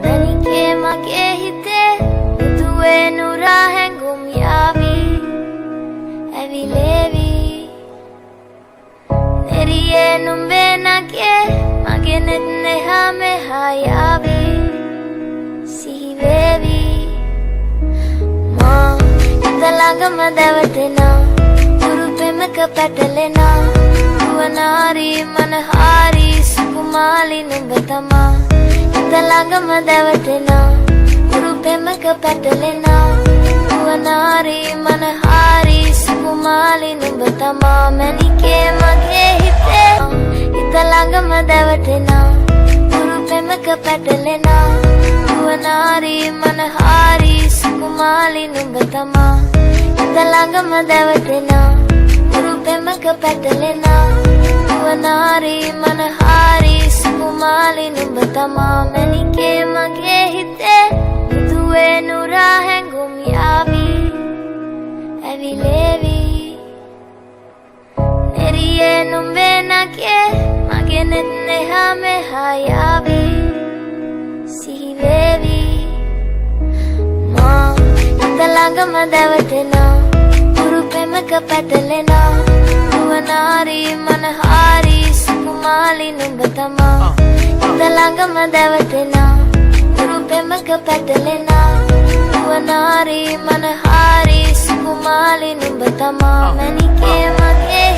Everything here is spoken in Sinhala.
මැනිකේ මගේ හිතේ මුදුවේ නුරා හැඟුම් යාවි ඇවිලේවි නෙරියේ නුඹේ නගේ මගේ නෙත් නෙහා මෙහා යාවි සිහිවේවි මා හිත ළඟම දැවටෙනා උරු පෙමක පැටලෙනා නුවනාරි මනහාරි සුකුමාලි නුඹ තමා හිත ළඟම දැවටෙනා උරු පෙමක පැටලෙනා නුවනාරි මනහාරි සුකුමාලි නුඹ තමා මැනිකේ මගේ හිතේ හිත ළඟම දැවටෙනා උරු පෙමක පැටලෙනා නුවනාරි මනහාරි සුකුමාලි නුඹ තමා හිත ළඟම දැවටෙනා උරු පෙමක පැටලෙනා නුවනාරි මනහාරි සුකුමාලි නුඹ තමා මැනිකේ මගේ හිතේ මුදුවේ නුරා හැඟුම් යාවි ඇවිලේවි නෙරියේ නුඹේ නගේ මගේ නෙත් නෙහා මෙහා යාවි සිහිවේවි මා හිත ළඟම දැවටෙනා උරු පෙමක පැටලෙනා නුවනාරි මනහාරි සුකුමාලි නුඹ තමා හිත ළඟම දැවටෙනා උරු පෙමක පැටලෙනා නුවනාරි මනහාරි සුකුමාලි නුඹ තමා මැනිකේ මගේ